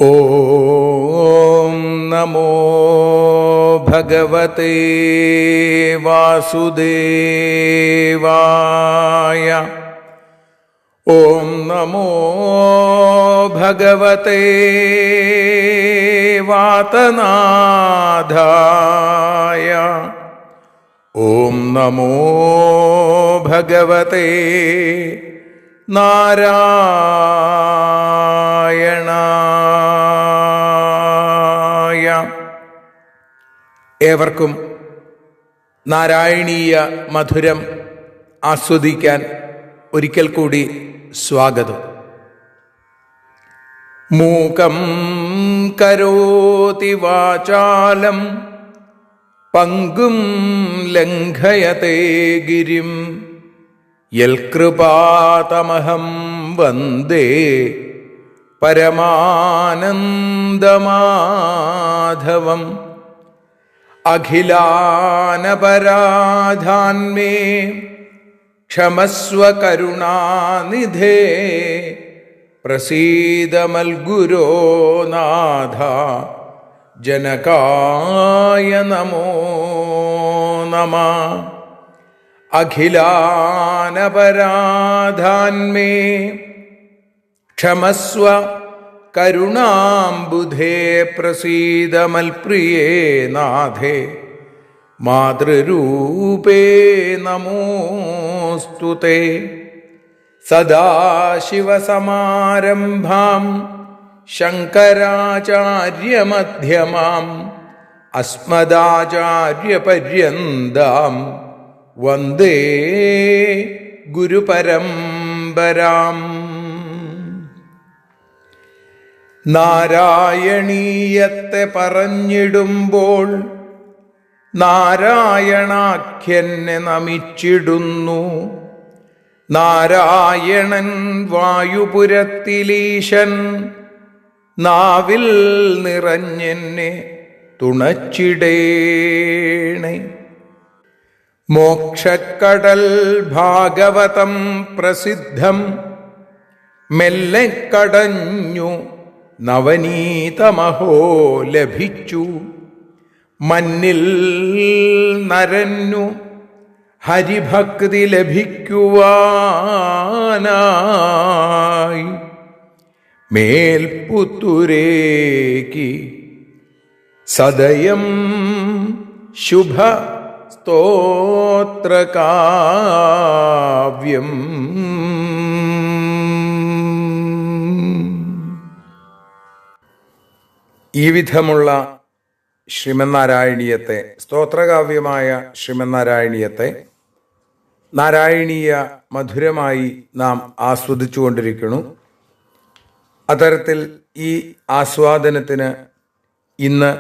ഓം നമോ ഭഗവതേ വാസുദേവായ. ഓം നമോ ഭഗവതേ വാതനാഥായ. ഓം നമോ ഭഗവതേ നാരായണായ. ഏവർക്കും നാരായണീയ മധുരം ആസ്വദിക്കാൻ ഒരിക്കൽ കൂടി സ്വാഗതം. മൂകം കരോതി വാചാലം പങ്കും ലംഘയതേ ഗിരിം യൽകൃപാതമഹം വന്ദേ പരമാനന്ദമാധവം. അഖിലാനപരാധാന്മേ ക്ഷമസ്വ കരുണാനിധേ പ്രസീദ മൽഗുരോ നാഥ ജനകായ നമോ നമഃ. അഖിലാനപരാധാന്മേ ക്ഷമസ്വ കരുണാംബുധേ പ്രസീദ മൽപ്രിയേ നാഥേ മാതൃരൂപേ നമോസ്തുതേ. സദാശിവസമാരംഭാം ശങ്കരാചാര്യമധ്യമാം അസ്മദാചാര്യപര്യന്താം വന്ദേ ഗുരുപരമ്പരാം. നാരായണീയത്തെ പറഞ്ഞിടുമ്പോൾ നാരായണാഖ്യനെ നമിച്ചിടുന്നു. നാരായണൻ വായുപുരത്തിലീശൻ നാവിൽ നിറഞ്ഞെന്നെ തുണച്ചിടേണേ. മോക്ഷക്കടൽ ഭാഗവതം പ്രസിദ്ധം മെല്ലെ കടഞ്ഞു നവനീതമഹോ ലഭിച്ചു. മന്നിൽ നരന്നു ഹരിഭക്തി ലഭിക്കുവാനായി മേൽപുത്തുരേക്ക് സദയം ശുഭ സ്തോത്രകാവ്യം. ഈ വിധമുള്ള ശ്രീമന്നാരായണീയത്തെ, സ്തോത്രകാവ്യമായ ശ്രീമന്നാരായണീയത്തെ നാരായണീയ മധുരമായി നാം ആസ്വദിച്ചുകൊണ്ടിരിക്കുന്നു. അത്തരത്തിൽ ഈ ആസ്വാദനത്തിന് ഇന്ന്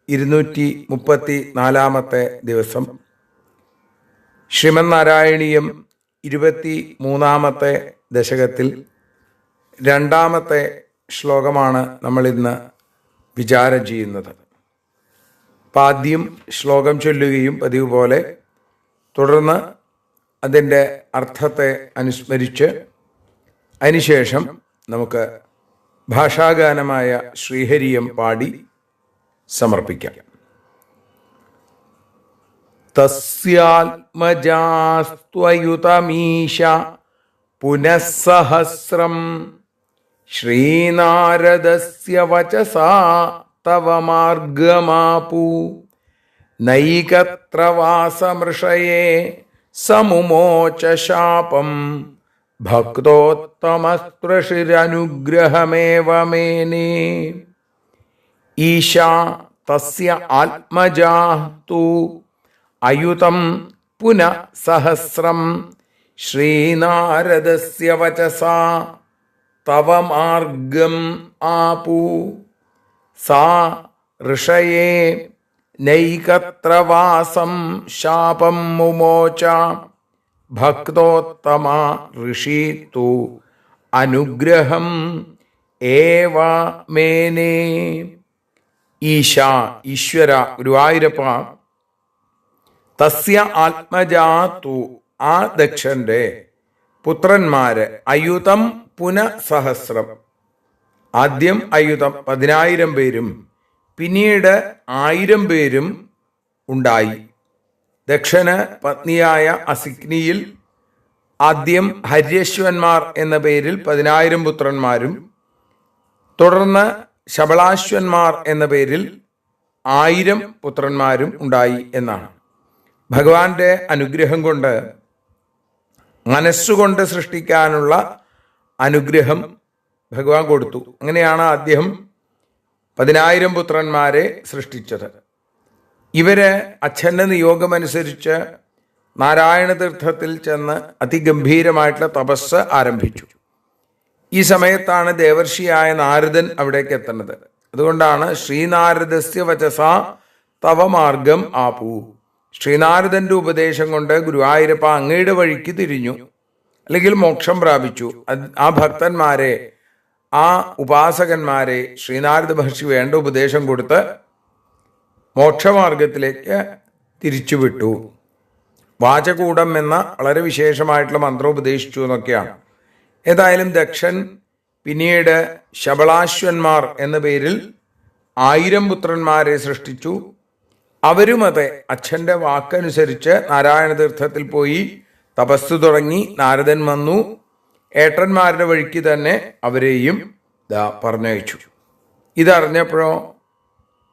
234 ദിവസം. ശ്രീമന്നാരായണീയം 23 ദശകത്തിൽ 2 ശ്ലോകമാണ് നമ്മളിന്ന് വിചാരം ചെയ്യുന്നത്. ആദ്യം ശ്ലോകം ചൊല്ലുകയും പതിവ് പോലെ തുടർന്ന് അതിൻ്റെ അർത്ഥത്തെ അനുസ്മരിച്ച് അതിനുശേഷം നമുക്ക് ഭാഷാഗാനമായ ശ്രീഹരിയം പാടി സമർപ്പിക്കാം. തസ്യാത്മജാസ്ത്വയുതമീശ പുനഃസഹസ്രം ശ്രീനാരദസ്യ വചസാ തവ മാർഗമാപു. നൈകത്ര വാസമൃഷയേ സമുമോച ശാപം ഭക്തോത്തമസ്പൃഷിരനുഗ്രഹമേവ മേനേ. ഈശാ തസ്യ ആത്മജാ തു അയുതം പുനഃ സഹസ്രം ശ്രീനാരദസ്യ വചസാ തവ മാർഗം ആപു. സാ ഋഷയേ നൈകത്ര വാസം ശാപം മുമോച ഭക്തോത്തമ ഋഷി തു അനുഗ്രഹം ഏവ മേനേ. ഈശ ഈശ്വര ഗുരുവായൂരപ്പ, തസ്യ ആത്മജാ തു ആ ദക്ഷന്റെ പുത്രന്മാര് അയുതം പുനഃസഹസ്രം ആദ്യം അയുതം 10,000 പേരും പിന്നീട് 1000 പേരും ഉണ്ടായി. ദക്ഷന് പത്നിയായ അസിഗ്നിയിൽ ആദ്യം ഹര്യശ്വന്മാർ എന്ന പേരിൽ 10,000 പുത്രന്മാരും തുടർന്ന് ശബളാശ്വന്മാർ എന്ന പേരിൽ 1000 പുത്രന്മാരും ഉണ്ടായി എന്നാണ്. ഭഗവാന്റെ അനുഗ്രഹം കൊണ്ട്, മനസ്സുകൊണ്ട് സൃഷ്ടിക്കാനുള്ള അനുഗ്രഹം ഭഗവാൻ കൊടുത്തു. അങ്ങനെയാണ് അദ്ദേഹം 10,000 പുത്രന്മാരെ സൃഷ്ടിച്ചത്. ഇവര് അച്ഛൻ്റെ നിയോഗമനുസരിച്ച് നാരായണ തീർത്ഥത്തിൽ ചെന്ന് അതിഗംഭീരമായിട്ടുള്ള തപസ് ആരംഭിച്ചു. ഈ സമയത്താണ് ദേവർഷിയായ നാരദൻ അവിടേക്ക് എത്തുന്നത്. അതുകൊണ്ടാണ് ശ്രീനാരദസ്യ വചസ തവ മാർഗം ആപു. ശ്രീനാരദന്റെ ഉപദേശം കൊണ്ട് ഗുരുവായൂരപ്പ അങ്ങയുടെ വഴിക്ക് തിരിഞ്ഞു, അല്ലെങ്കിൽ മോക്ഷം പ്രാപിച്ചു. ആ ഭക്തന്മാരെ, ആ ഉപാസകന്മാരെ ശ്രീനാരദ മഹർഷി വേണ്ട ഉപദേശം കൊടുത്ത് മോക്ഷമാർഗത്തിലേക്ക് തിരിച്ചുവിട്ടു. വാചകൂടം എന്ന വളരെ വിശേഷമായിട്ടുള്ള മന്ത്രം ഉപദേശിച്ചു എന്നൊക്കെയാണ്. ഏതായാലും ദക്ഷൻ പിന്നീട് ശബളാശ്വന്മാർ എന്ന പേരിൽ 1000 പുത്രന്മാരെ സൃഷ്ടിച്ചു. അവരും അതെ അച്ഛൻ്റെ വാക്കനുസരിച്ച് നാരായണ തീർത്ഥത്തിൽ പോയി തപസ് തുടങ്ങി. നാരദൻ വന്നു, ഏട്ടന്മാരുടെ വഴിക്ക് തന്നെ അവരെയും പറഞ്ഞയച്ചു. ഇതറിഞ്ഞപ്പോഴോ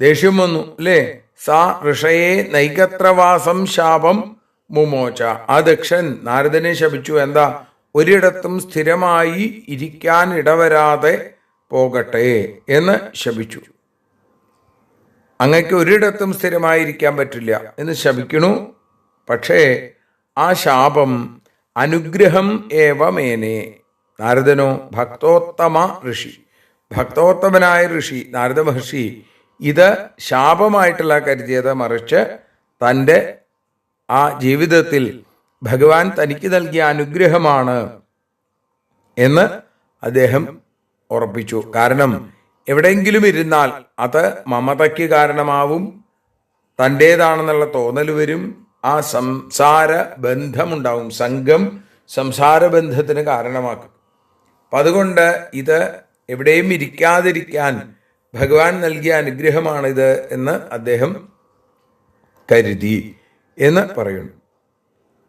ദേഷ്യം വന്നു, അല്ലേ? സാ ഋഷയെ നൈകത്രവാസം ശാപം മുമോച. ആ ദക്ഷൻ നാരദനെ ശപിച്ചു. എന്താ? ഒരിടത്തും സ്ഥിരമായി ഇരിക്കാൻ ഇടവരാതെ പോകട്ടെ എന്ന് ശപിച്ചു. അങ്ങക്ക് ഒരിടത്തും സ്ഥിരമായിരിക്കാൻ പറ്റില്ല എന്ന് ശപിക്കണു. പക്ഷേ ആ ശാപം അനുഗ്രഹം ഏവമേനെ. നാരദനോ ഭക്തോത്തമ ഋഷി, ഭക്തോത്തമനായ ഋഷി നാരദ മഹർഷി ഇത് ശാപമായിട്ടുള്ള കരുതിയത്, മറിച്ച് തൻ്റെ ആ ജീവിതത്തിൽ ഭഗവാൻ തനിക്ക് നൽകിയ അനുഗ്രഹമാണ് എന്ന് അദ്ദേഹം ഉറപ്പിച്ചു. കാരണം എവിടെയെങ്കിലും ഇരുന്നാൽ അത് മമതയ്ക്ക് കാരണമാവും, തൻ്റേതാണെന്നുള്ള തോന്നൽ വരും, ആ സംസാര ബന്ധമുണ്ടാവും, സംഘം സംസാര ബന്ധത്തിന് കാരണമാക്കും. അപ്പം അതുകൊണ്ട് ഇത് എവിടെയും ഇരിക്കാതിരിക്കാൻ ഭഗവാൻ നൽകിയ അനുഗ്രഹമാണിത് എന്ന് അദ്ദേഹം കരുതി എന്ന് പറയുന്നു.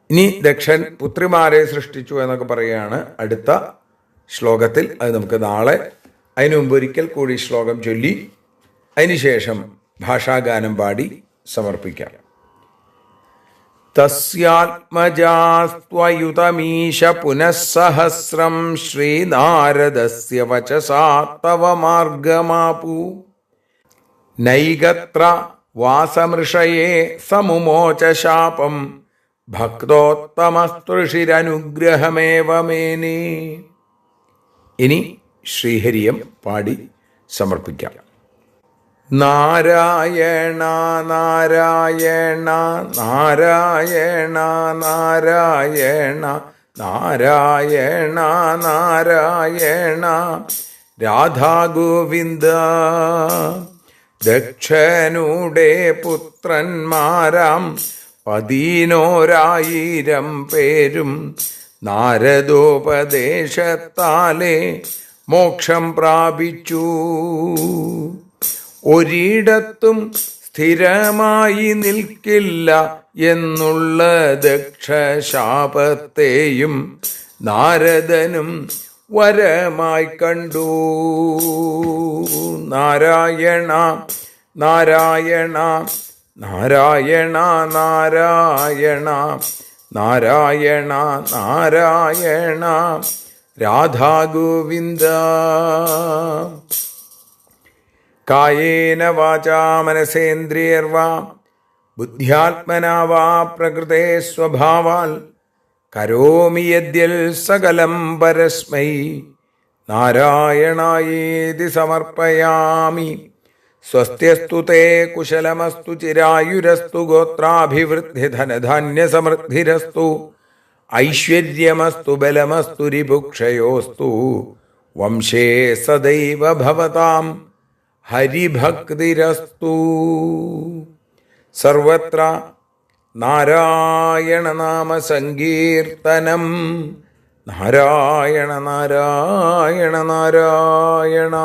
ഇനി ദക്ഷൻ പുത്രിമാരെ സൃഷ്ടിച്ചു എന്നൊക്കെ പറയുകയാണ് അടുത്ത ശ്ലോകത്തിൽ. അത് നമുക്ക് നാളെ, അതിനു മുമ്പ് ഒരിക്കൽ കൂടി ശ്ലോകം ചൊല്ലി അതിനുശേഷം ഭാഷാഗാനം പാടി സമർപ്പിക്കാം. തസ്യാത്മജാസ്ത്വയുതമീശ പുനഃസഹസ്രം ശ്രീനാരദസ്യ വചസാ തവ മാർഗമാപു. നൈകത്ര വാസമൃഷയേ സമുമോച ശാപം ഭക്തോത്തമസ്തുഷിരനുഗ്രഹമേവ മേനേ. ഇനി ശ്രീഹരിയം പാടി സമർപ്പിക്കാം. നാരായണ നാരായണ നാരായണ നാരായണ നാരായണ നാരായണ രാധാ ഗോവിന്ദ. ദക്ഷനുടെ പുത്രന്മാരാം 11,000 പേരും നാരദോപദേശത്താലെ മോക്ഷം പ്രാപിച്ചു. ഒരിടത്തും സ്ഥിരമായി നിൽക്കില്ല എന്നുള്ള ദക്ഷശാപത്തെയും നാരദനും വരമായി കണ്ടു. നാരായണ നാരായണ നാരായണ നാരായണ നാരായണ നാരായണ രാധാ ഗോവിന്ദ. കായേന വാചാ മനസേന്ദ്രിയർവാ ബുദ്ധ്യാത്മനാ വാ പ്രകൃതേ സ്വഭാവാൽ കരോമി യദ്യൽ സകലം പരസ്മൈ നാരായണായേതി സമർപ്പയാമി. സ്വസ്ത്യസ്തു തേ കുശലമസ്തു ചിരായുരസ്തു ഗോത്രാഭിവൃദ്ധി ധനധാന്യസമൃദ്ധിരസ്തു ഐശ്വര്യമസ്തു ബലമസ്തു രിപുക്ഷയോസ്തു വംശേ സദൈവ ഭവതാം ഹരിഭക്തിരസ്തു. സർവത്ര നാരായണനാമ സങ്കീർത്തനം നാരായണ നാരായണ നാരായണ.